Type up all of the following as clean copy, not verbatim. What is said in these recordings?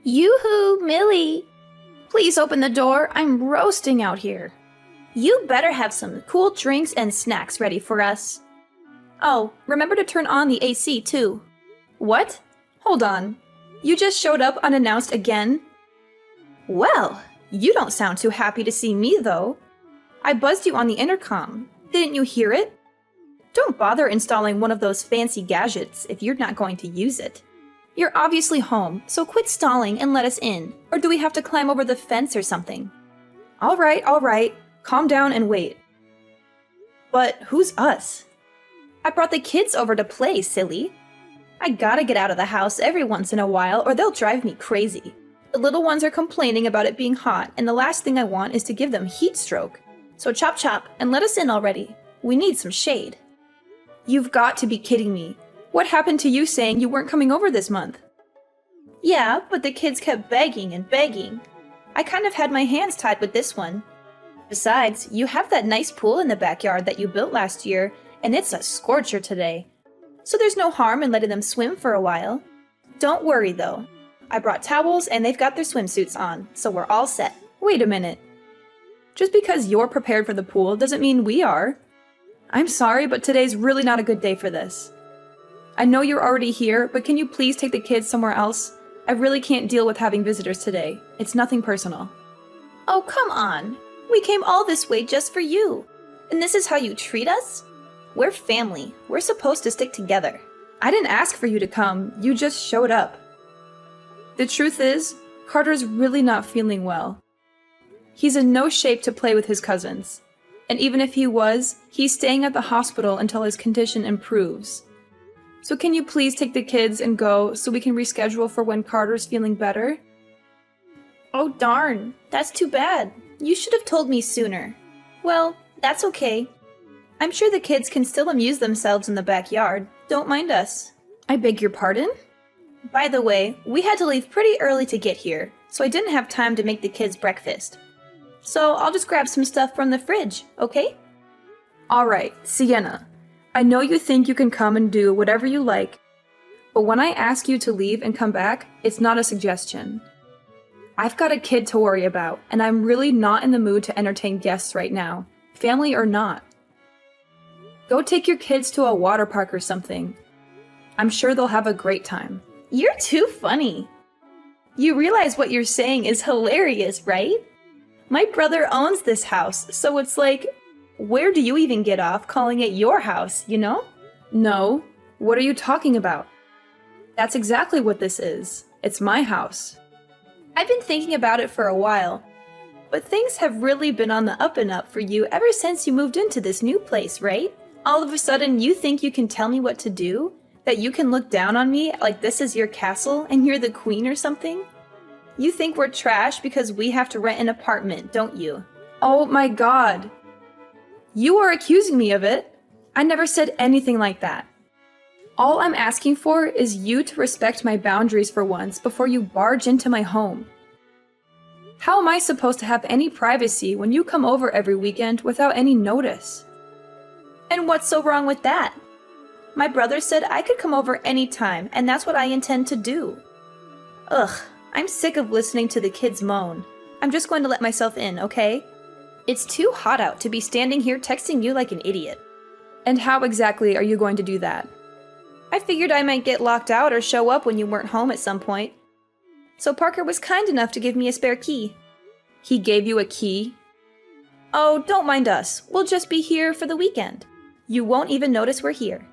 Yoo-hoo, Millie! Please open the door. I'm roasting out here. You better have some cool drinks and snacks ready for us. Oh, remember to turn on the AC too. What? Hold on. You just showed up unannounced again? Well, you don't sound too happy to see me though. I buzzed you on the intercom. Didn't you hear it? Don't bother installing one of those fancy gadgets if you're not going to use it. You're obviously home, so quit stalling and let us in. Or do we have to climb over the fence or something? All right. Calm down and wait. But who's us? I brought the kids over to play, silly. I gotta get out of the house every once in a while or they'll drive me crazy. The little ones are complaining about it being hot, and the last thing I want is to give them heat stroke. So chop chop and let us in already. We need some shade. You've got to be kidding me. What happened to you saying you weren't coming over this month? Yeah, but the kids kept begging and begging. I kind of had my hands tied with this one. Besides, you have that nice pool in the backyard that you built last year, and it's a scorcher today. So there's no harm in letting them swim for a while. Don't worry though. I brought towels and they've got their swimsuits on, so we're all set. Wait a minute. Just because you're prepared for the pool doesn't mean we are. I'm sorry, but today's really not a good day for this. I know you're already here, but can you please take the kids somewhere else? I really can't deal with having visitors today. It's nothing personal. Oh, come on. We came all this way just for you. And this is how you treat us? We're family. We're supposed to stick together. I didn't ask for you to come. You just showed up. The truth is, Carter's really not feeling well. He's in no shape to play with his cousins. And even if he was, he's staying at the hospital until his condition improves. So can you please take the kids and go so we can reschedule for when Carter's feeling better? Oh darn, that's too bad. You should have told me sooner. Well, that's okay. I'm sure the kids can still amuse themselves in the backyard. Don't mind us. I beg your pardon? By the way, we had to leave pretty early to get here, so I didn't have time to make the kids breakfast. So I'll just grab some stuff from the fridge, okay? Alright, Sienna. I know you think you can come and do whatever you like, but when I ask you to leave and come back, it's not a suggestion. I've got a kid to worry about, and I'm really not in the mood to entertain guests right now, family or not. Go take your kids to a water park or something. I'm sure they'll have a great time. You're too funny. You realize what you're saying is hilarious, right? My brother owns this house, so it's like, where do you even get off calling it your house, you know? No. What are you talking about? That's exactly what this is. It's my house. I've been thinking about it for a while, but things have really been on the up and up for you ever since you moved into this new place, right? All of a sudden, you think you can tell me what to do? That you can look down on me like this is your castle and you're the queen or something? You think we're trash because we have to rent an apartment, don't you? Oh my god. You are accusing me of it. I never said anything like that. All I'm asking for is you to respect my boundaries for once before you barge into my home. How am I supposed to have any privacy when you come over every weekend without any notice? And what's so wrong with that? My brother said I could come over anytime, and that's what I intend to do. Ugh, I'm sick of listening to the kids moan. I'm just going to let myself in, okay? It's too hot out to be standing here texting you like an idiot. And how exactly are you going to do that? I figured I might get locked out or show up when you weren't home at some point. So Parker was kind enough to give me a spare key. He gave you a key? Oh, don't mind us. We'll just be here for the weekend. You won't even notice we're here.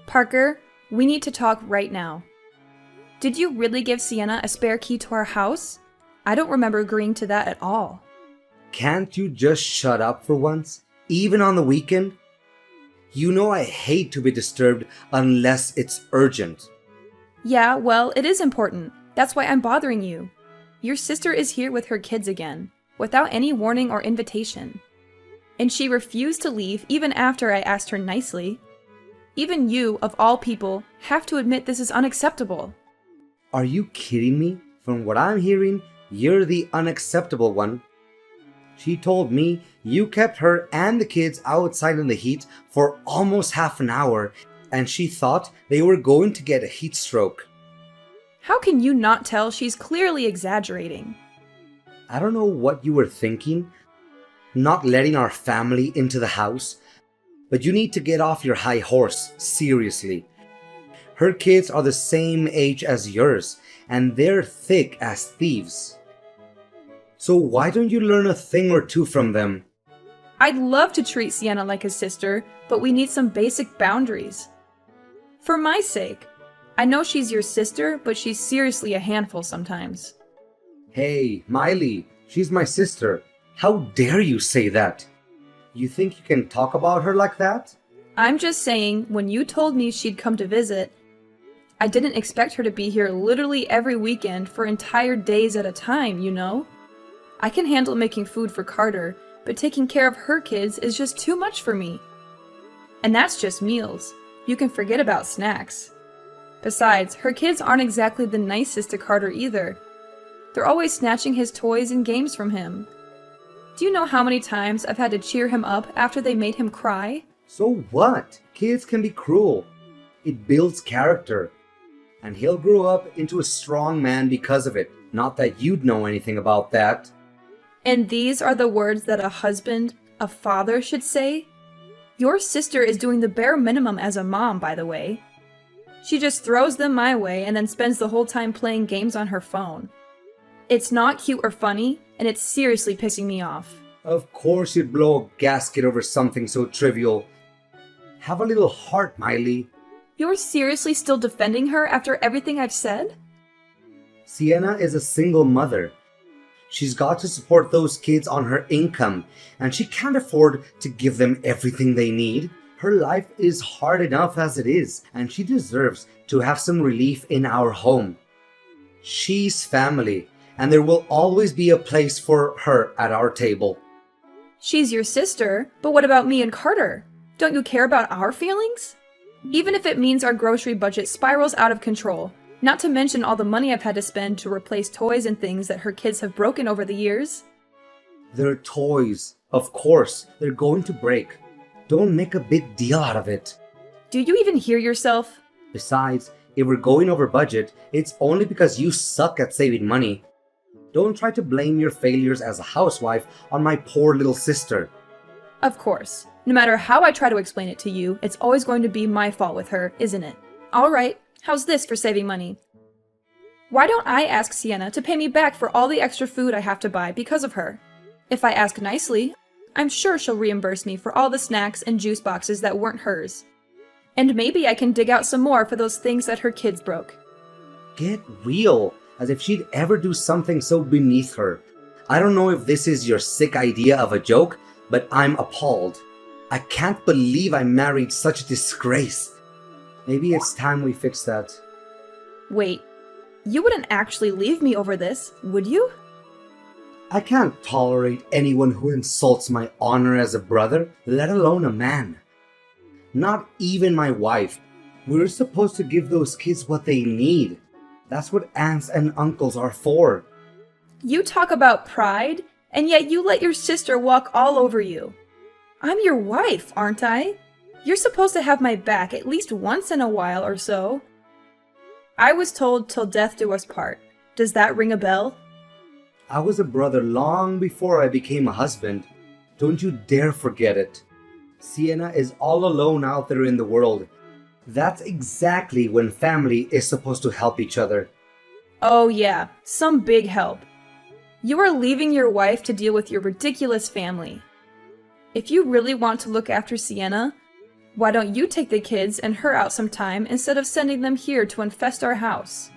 Parker, we need to talk right now. Did you really give Sienna a spare key to our house? I don't remember agreeing to that at all. Can't you just shut up for once? Even on the weekend? You know I hate to be disturbed unless it's urgent. Yeah, well, it is important. That's why I'm bothering you. Your sister is here with her kids again, without any warning or invitation. And she refused to leave even after I asked her nicely. Even you, of all people, have to admit this is unacceptable. Are you kidding me? From what I'm hearing, you're the unacceptable one. She told me you kept her and the kids outside in the heat for almost half an hour, and she thought they were going to get a heat stroke. How can you not tell she's clearly exaggerating? I don't know what you were thinking, not letting our family into the house, but you need to get off your high horse, seriously. Her kids are the same age as yours, and they're thick as thieves. So why don't you learn a thing or two from them? I'd love to treat Sienna like a sister, but we need some basic boundaries. For my sake. I know she's your sister, but she's seriously a handful sometimes. Hey, Miley, she's my sister. How dare you say that? You think you can talk about her like that? I'm just saying, when you told me she'd come to visit, I didn't expect her to be here literally every weekend for entire days at a time, you know? I can handle making food for Carter, but taking care of her kids is just too much for me. And that's just meals. You can forget about snacks. Besides, her kids aren't exactly the nicest to Carter either. They're always snatching his toys and games from him. Do you know how many times I've had to cheer him up after they made him cry? So what? Kids can be cruel. It builds character. And he'll grow up into a strong man because of it. Not that you'd know anything about that. And these are the words that a husband, a father should say? Your sister is doing the bare minimum as a mom, by the way. She just throws them my way and then spends the whole time playing games on her phone. It's not cute or funny, and it's seriously pissing me off. Of course you'd blow a gasket over something so trivial. Have a little heart, Miley. You're seriously still defending her after everything I've said? Sienna is a single mother. She's got to support those kids on her income, and she can't afford to give them everything they need. Her life is hard enough as it is, and she deserves to have some relief in our home. She's family, and there will always be a place for her at our table. She's your sister, but what about me and Carter? Don't you care about our feelings? Even if it means our grocery budget spirals out of control, not to mention all the money I've had to spend to replace toys and things that her kids have broken over the years. They're toys. Of course, they're going to break. Don't make a big deal out of it. Do you even hear yourself? Besides, if we're going over budget, it's only because you suck at saving money. Don't try to blame your failures as a housewife on my poor little sister. Of course. No matter how I try to explain it to you, it's always going to be my fault with her, isn't it? All right, how's this for saving money? Why don't I ask Sienna to pay me back for all the extra food I have to buy because of her? If I ask nicely, I'm sure she'll reimburse me for all the snacks and juice boxes that weren't hers. And maybe I can dig out some more for those things that her kids broke. Get real, as if she'd ever do something so beneath her. I don't know if this is your sick idea of a joke, but I'm appalled. I can't believe I married such a disgrace. Maybe it's time we fix that. Wait, you wouldn't actually leave me over this, would you? I can't tolerate anyone who insults my honor as a brother, let alone a man. Not even my wife. We're supposed to give those kids what they need. That's what aunts and uncles are for. You talk about pride, and yet you let your sister walk all over you. I'm your wife, aren't I? You're supposed to have my back at least once in a while or so. I was told till death do us part. Does that ring a bell? I was a brother long before I became a husband. Don't you dare forget it. Sienna is all alone out there in the world. That's exactly when family is supposed to help each other. Oh yeah, some big help. You are leaving your wife to deal with your ridiculous family. If you really want to look after Sienna, why don't you take the kids and her out sometime instead of sending them here to infest our house?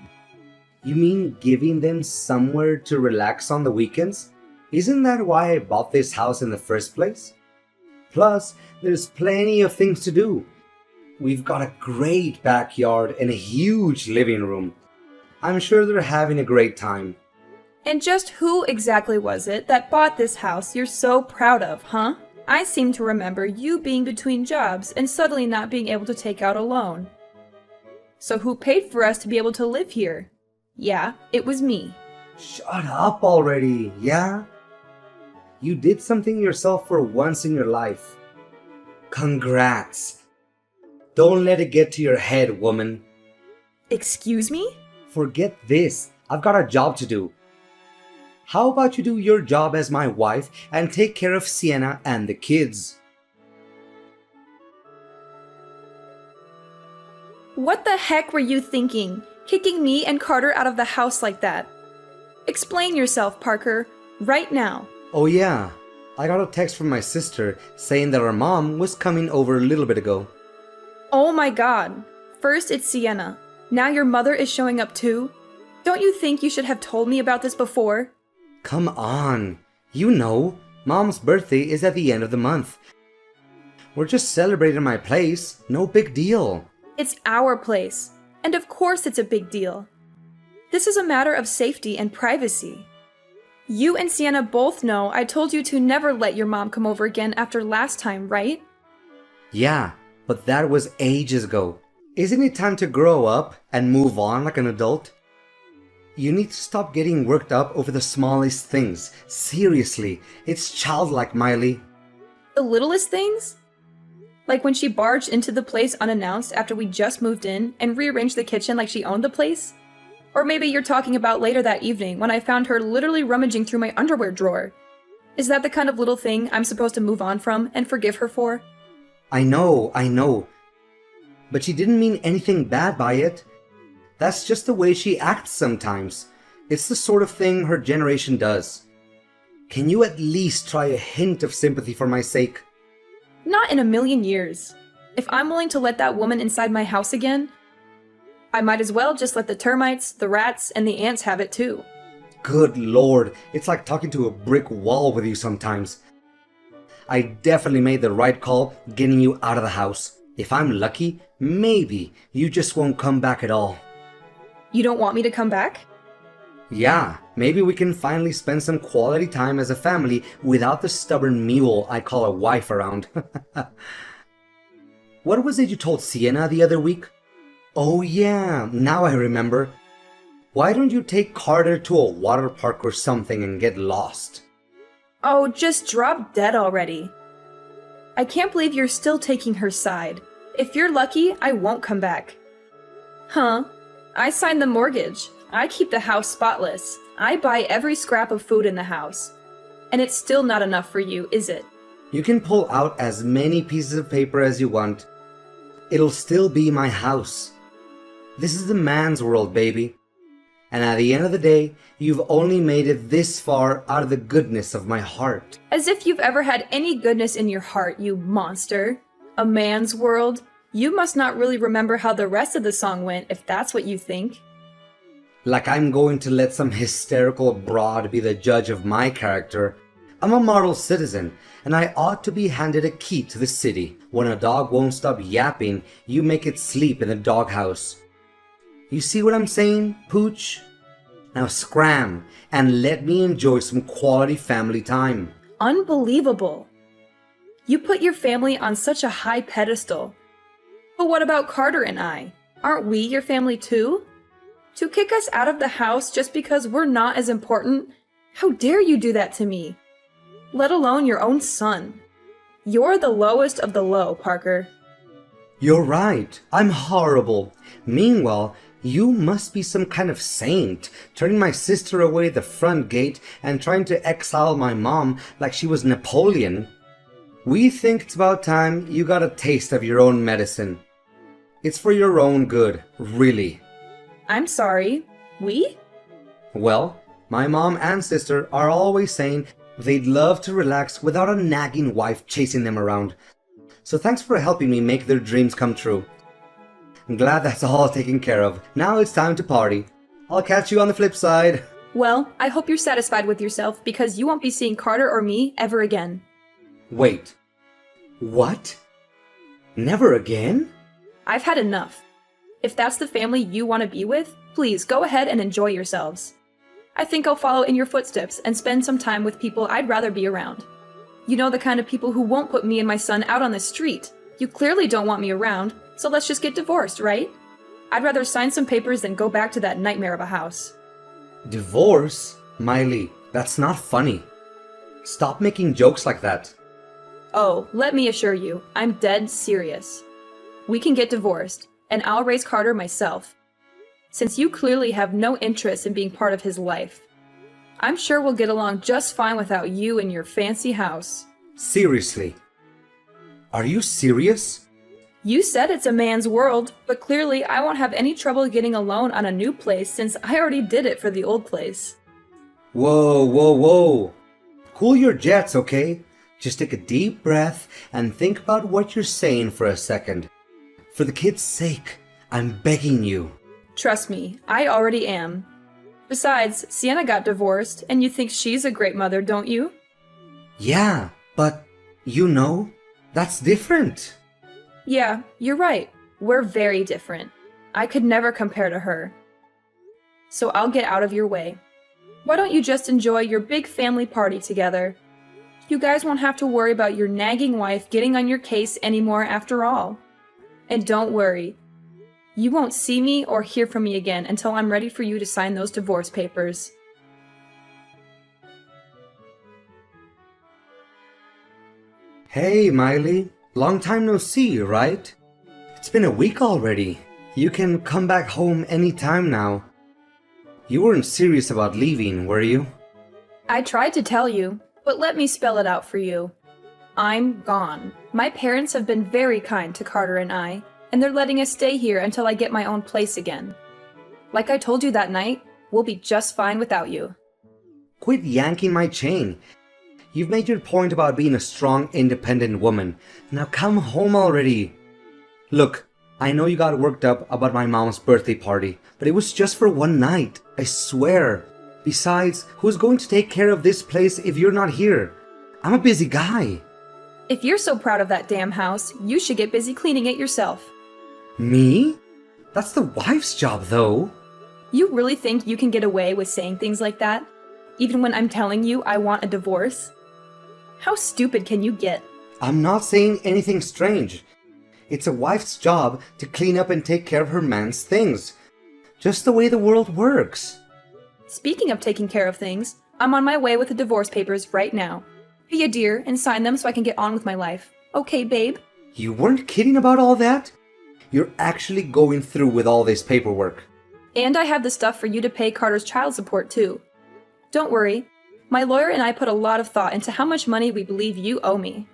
You mean giving them somewhere to relax on the weekends? Isn't that why I bought this house in the first place? Plus, there's plenty of things to do. We've got a great backyard and a huge living room. I'm sure they're having a great time. And just who exactly was it that bought this house you're so proud of, huh? I seem to remember you being between jobs and suddenly not being able to take out a loan. So who paid for us to be able to live here? Yeah, it was me. Shut up already, yeah? You did something yourself for once in your life. Congrats. Don't let it get to your head, woman. Excuse me? Forget this. I've got a job to do. How about you do your job as my wife and take care of Sienna and the kids? What the heck were you thinking, kicking me and Carter out of the house like that? Explain yourself, Parker, right now. Oh yeah, I got a text from my sister saying that her mom was coming over a little bit ago. Oh my god. First it's Sienna. Now your mother is showing up too? Don't you think you should have told me about this before? Come on. You know, Mom's birthday is at the end of the month. We're just celebrating my place. No big deal. It's our place. And of course it's a big deal. This is a matter of safety and privacy. You and Sienna both know I told you to never let your mom come over again after last time, right? Yeah, but that was ages ago. Isn't it time to grow up and move on like an adult? You need to stop getting worked up over the smallest things. Seriously, it's childlike, Miley. The littlest things? Like when she barged into the place unannounced after we just moved in and rearranged the kitchen like she owned the place? Or maybe you're talking about later that evening when I found her literally rummaging through my underwear drawer. Is that the kind of little thing I'm supposed to move on from and forgive her for? I know. But she didn't mean anything bad by it. That's just the way she acts sometimes. It's the sort of thing her generation does. Can you at least try a hint of sympathy for my sake? Not in a million years. If I'm willing to let that woman inside my house again, I might as well just let the termites, the rats, and the ants have it too. Good lord, it's like talking to a brick wall with you sometimes. I definitely made the right call getting you out of the house. If I'm lucky, maybe you just won't come back at all. You don't want me to come back? Yeah, maybe we can finally spend some quality time as a family without the stubborn mule I call a wife around. What was it you told Sienna the other week? Oh yeah, now I remember. Why don't you take Carter to a water park or something and get lost? Oh, just drop dead already. I can't believe you're still taking her side. If you're lucky, I won't come back. Huh? I signed the mortgage. I keep the house spotless. I buy every scrap of food in the house. And it's still not enough for you, is it? You can pull out as many pieces of paper as you want. It'll still be my house. This is the man's world, baby. And at the end of the day, you've only made it this far out of the goodness of my heart. As if you've ever had any goodness in your heart, you monster. A man's world? You must not really remember how the rest of the song went, if that's what you think. Like I'm going to let some hysterical broad be the judge of my character. I'm a model citizen, and I ought to be handed a key to the city. When a dog won't stop yapping, you make it sleep in the doghouse. You see what I'm saying, Pooch? Now scram and let me enjoy some quality family time. Unbelievable. You put your family on such a high pedestal. But what about Carter and I? Aren't we your family too? To kick us out of the house just because we're not as important? How dare you do that to me? Let alone your own son. You're the lowest of the low, Parker. You're right. I'm horrible. Meanwhile, you must be some kind of saint, turning my sister away at the front gate and trying to exile my mom like she was Napoleon. We think it's about time you got a taste of your own medicine. It's for your own good, really. I'm sorry. We? Well, my mom and sister are always saying they'd love to relax without a nagging wife chasing them around. So thanks for helping me make their dreams come true. I'm glad that's all taken care of. Now it's time to party. I'll catch you on the flip side. Well, I hope you're satisfied with yourself because you won't be seeing Carter or me ever again. Wait. What? Never again? I've had enough. If that's the family you want to be with, please go ahead and enjoy yourselves. I think I'll follow in your footsteps and spend some time with people I'd rather be around. You know, the kind of people who won't put me and my son out on the street. You clearly don't want me around, so let's just get divorced, right? I'd rather sign some papers than go back to that nightmare of a house. Divorce? Miley, that's not funny. Stop making jokes like that. Oh, let me assure you, I'm dead serious. We can get divorced, and I'll raise Carter myself, since you clearly have no interest in being part of his life. I'm sure we'll get along just fine without you and your fancy house. Seriously? Are you serious? You said it's a man's world, but clearly I won't have any trouble getting a loan on a new place since I already did it for the old place. Whoa, whoa, whoa. Cool your jets, okay? Just take a deep breath and think about what you're saying for a second. For the kid's sake, I'm begging you. Trust me, I already am. Besides, Sienna got divorced, and you think she's a great mother, don't you? Yeah, but you know, that's different. Yeah, you're right. We're very different. I could never compare to her. So I'll get out of your way. Why don't you just enjoy your big family party together? You guys won't have to worry about your nagging wife getting on your case anymore after all. And don't worry. You won't see me or hear from me again until I'm ready for you to sign those divorce papers. Hey, Miley. Long time no see, right? It's been a week already. You can come back home anytime now. You weren't serious about leaving, were you? I tried to tell you, but let me spell it out for you. I'm gone. My parents have been very kind to Carter and I, and they're letting us stay here until I get my own place again. Like I told you that night, we'll be just fine without you. Quit yanking my chain. You've made your point about being a strong, independent woman. Now come home already. Look, I know you got worked up about my mom's birthday party, but it was just for one night, I swear. Besides, who's going to take care of this place if you're not here? I'm a busy guy. If you're so proud of that damn house, you should get busy cleaning it yourself. Me? That's the wife's job, though. You really think you can get away with saying things like that? Even when I'm telling you I want a divorce? How stupid can you get? I'm not saying anything strange. It's a wife's job to clean up and take care of her man's things. Just the way the world works. Speaking of taking care of things, I'm on my way with the divorce papers right now. Be a dear and sign them so I can get on with my life. Okay, babe? You weren't kidding about all that? You're actually going through with all this paperwork. And I have the stuff for you to pay Carter's child support too. Don't worry. My lawyer and I put a lot of thought into how much money we believe you owe me.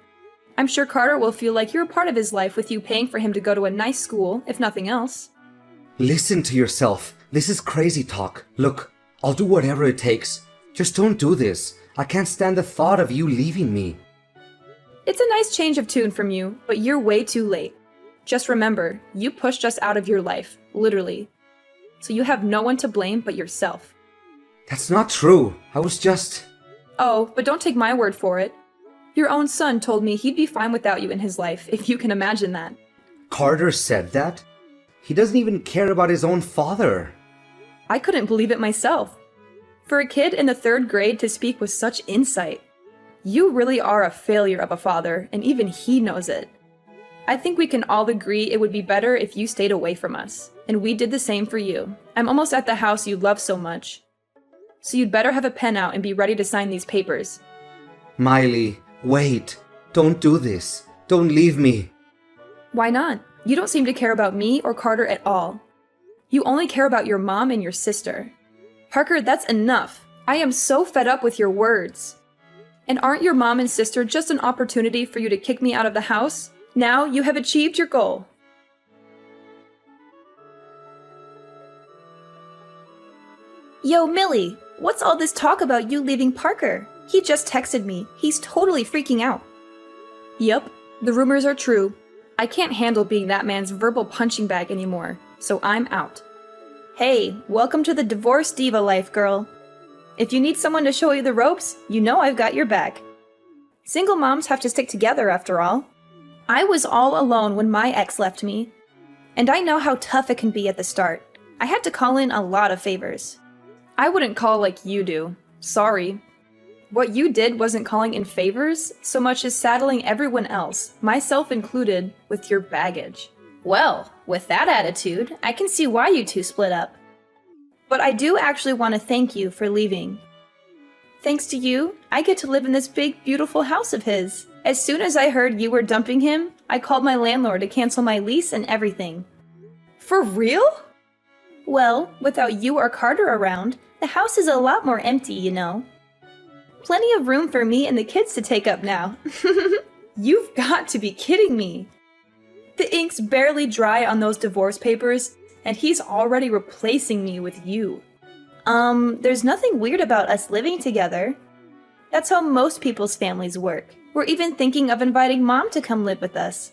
I'm sure Carter will feel like you're a part of his life with you paying for him to go to a nice school, if nothing else. Listen to yourself. This is crazy talk. Look, I'll do whatever it takes. Just don't do this. I can't stand the thought of you leaving me. It's a nice change of tune from you, but you're way too late. Just remember, you pushed us out of your life, literally. So you have no one to blame but yourself. That's not true. I was just... Oh, but don't take my word for it. Your own son told me he'd be fine without you in his life, if you can imagine that. Carter said that? He doesn't even care about his own father. I couldn't believe it myself. For a kid in the 3rd grade to speak with such insight. You really are a failure of a father, and even he knows it. I think we can all agree it would be better if you stayed away from us, and we did the same for you. I'm almost at the house you love so much. So you'd better have a pen out and be ready to sign these papers. Miley, wait. Don't do this. Don't leave me. Why not? You don't seem to care about me or Carter at all. You only care about your mom and your sister. Parker, that's enough. I am so fed up with your words. And aren't your mom and sister just an opportunity for you to kick me out of the house? Now you have achieved your goal. Yo, Millie, what's all this talk about you leaving Parker? He just texted me. He's totally freaking out. Yup, the rumors are true. I can't handle being that man's verbal punching bag anymore, so I'm out. Hey, welcome to the divorce diva life, girl. If you need someone to show you the ropes, you know I've got your back. Single moms have to stick together after all. I was all alone when my ex left me, and I know how tough it can be at the start. I had to call in a lot of favors. I wouldn't call like you do. Sorry. What you did wasn't calling in favors so much as saddling everyone else, myself included, with your baggage. Well, with that attitude, I can see why you two split up. But I do actually want to thank you for leaving. Thanks to you, I get to live in this big, beautiful house of his. As soon as I heard you were dumping him, I called my landlord to cancel my lease and everything. For real? Well, without you or Carter around, the house is a lot more empty, you know. Plenty of room for me and the kids to take up now. You've got to be kidding me. The ink's barely dry on those divorce papers, and he's already replacing me with you. There's nothing weird about us living together. That's how most people's families work. We're even thinking of inviting Mom to come live with us.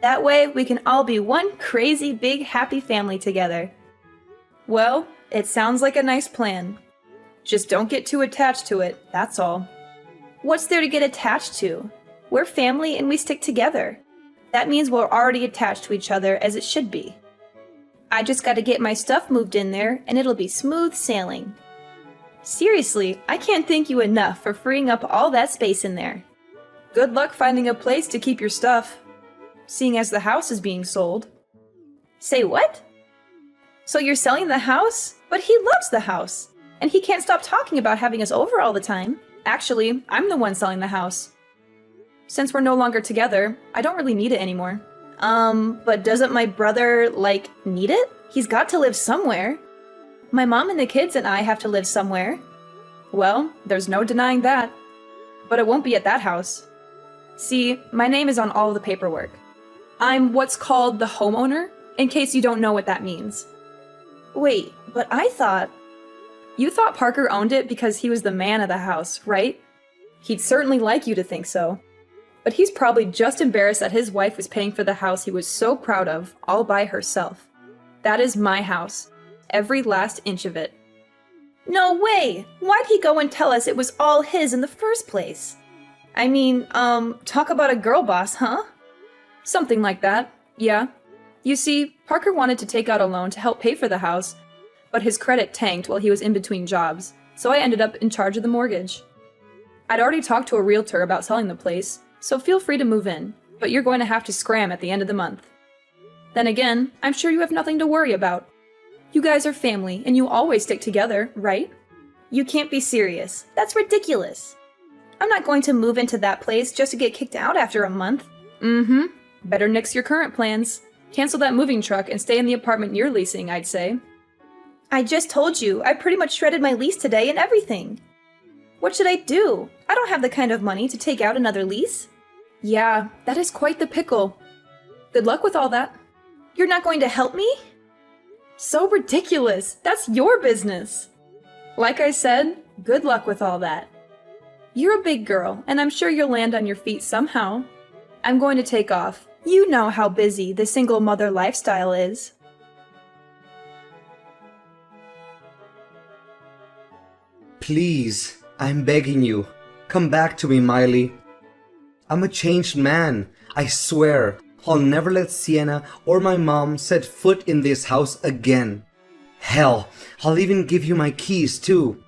That way, we can all be one crazy, big, happy family together. Well, it sounds like a nice plan. Just don't get too attached to it, that's all. What's there to get attached to? We're family and we stick together. That means we're already attached to each other as it should be. I just gotta get my stuff moved in there and it'll be smooth sailing. Seriously, I can't thank you enough for freeing up all that space in there. Good luck finding a place to keep your stuff, seeing as the house is being sold. Say what? So you're selling the house? But he loves the house, and he can't stop talking about having us over all the time. Actually, I'm the one selling the house. Since we're no longer together, I don't really need it anymore. But doesn't my brother, need it? He's got to live somewhere. My mom and the kids and I have to live somewhere. Well, there's no denying that. But it won't be at that house. See, my name is on all of the paperwork. I'm what's called the homeowner, in case you don't know what that means. Wait, but I thought... You thought Parker owned it because he was the man of the house, right? He'd certainly like you to think so. But he's probably just embarrassed that his wife was paying for the house he was so proud of, all by herself. That is my house. Every last inch of it. No way! Why'd he go and tell us it was all his in the first place? I mean, talk about a girl boss, huh? Something like that, yeah. You see, Parker wanted to take out a loan to help pay for the house, but his credit tanked while he was in between jobs, so I ended up in charge of the mortgage. I'd already talked to a realtor about selling the place, so feel free to move in, but you're going to have to scram at the end of the month. Then again, I'm sure you have nothing to worry about. You guys are family, and you always stick together, right? You can't be serious. That's ridiculous. I'm not going to move into that place just to get kicked out after a month. Mm-hmm. Better nix your current plans. Cancel that moving truck and stay in the apartment you're leasing, I'd say. I just told you, I pretty much shredded my lease today and everything. What should I do? I don't have the kind of money to take out another lease. Yeah, that is quite the pickle. Good luck with all that. You're not going to help me? So ridiculous! That's your business! Like I said, good luck with all that. You're a big girl, and I'm sure you'll land on your feet somehow. I'm going to take off. You know how busy the single mother lifestyle is. Please, I'm begging you, come back to me, Miley. I'm a changed man, I swear. I'll never let Sienna or my mom set foot in this house again. Hell, I'll even give you my keys too.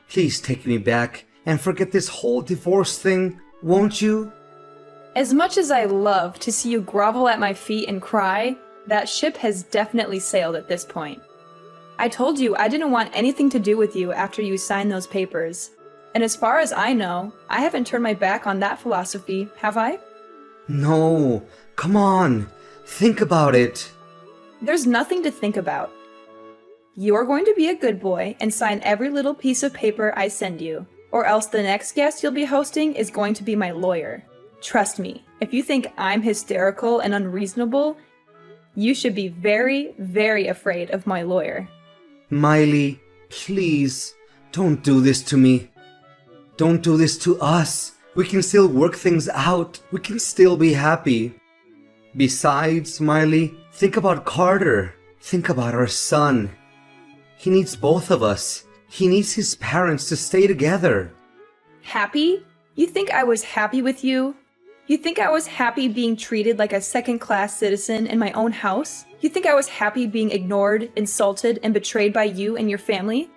Please take me back and forget this whole divorce thing, won't you? As much as I love to see you grovel at my feet and cry, that ship has definitely sailed at this point. I told you I didn't want anything to do with you after you signed those papers. And as far as I know, I haven't turned my back on that philosophy, have I? No, come on, think about it. There's nothing to think about. You're going to be a good boy and sign every little piece of paper I send you, or else the next guest you'll be hosting is going to be my lawyer. Trust me, if you think I'm hysterical and unreasonable, you should be very, very afraid of my lawyer. Miley, please, don't do this to me. Don't do this to us. We can still work things out. We can still be happy. Besides, Miley, think about Carter. Think about our son. He needs both of us. He needs his parents to stay together. Happy? You think I was happy with you? You think I was happy being treated like a second-class citizen in my own house? You think I was happy being ignored, insulted, and betrayed by you and your family?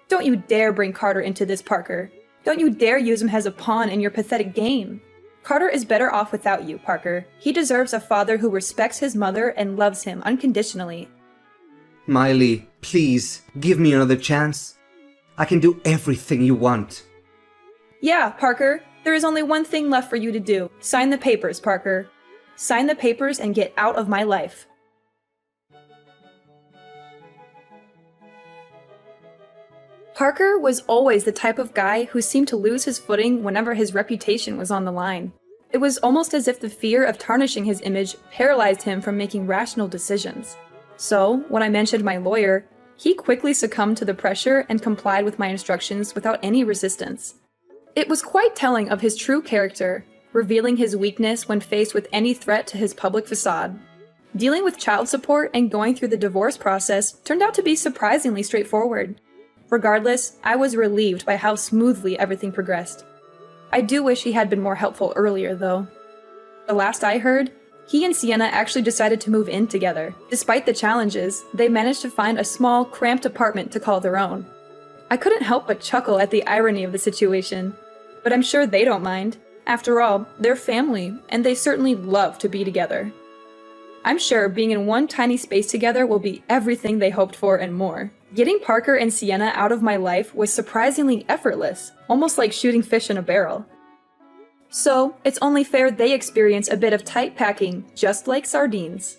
Don't you dare bring Carter into this, Parker. Don't you dare use him as a pawn in your pathetic game. Carter is better off without you, Parker. He deserves a father who respects his mother and loves him unconditionally. Miley, please, give me another chance. I can do everything you want. Yeah, Parker. There is only one thing left for you to do. Sign the papers, Parker. Sign the papers and get out of my life. Parker was always the type of guy who seemed to lose his footing whenever his reputation was on the line. It was almost as if the fear of tarnishing his image paralyzed him from making rational decisions. So, when I mentioned my lawyer, he quickly succumbed to the pressure and complied with my instructions without any resistance. It was quite telling of his true character, revealing his weakness when faced with any threat to his public facade. Dealing with child support and going through the divorce process turned out to be surprisingly straightforward. Regardless, I was relieved by how smoothly everything progressed. I do wish he had been more helpful earlier, though. The last I heard, he and Sienna actually decided to move in together. Despite the challenges, they managed to find a small, cramped apartment to call their own. I couldn't help but chuckle at the irony of the situation, but I'm sure they don't mind. After all, they're family, and they certainly love to be together. I'm sure being in one tiny space together will be everything they hoped for and more. Getting Parker and Sienna out of my life was surprisingly effortless, almost like shooting fish in a barrel. So, it's only fair they experience a bit of tight packing, just like sardines.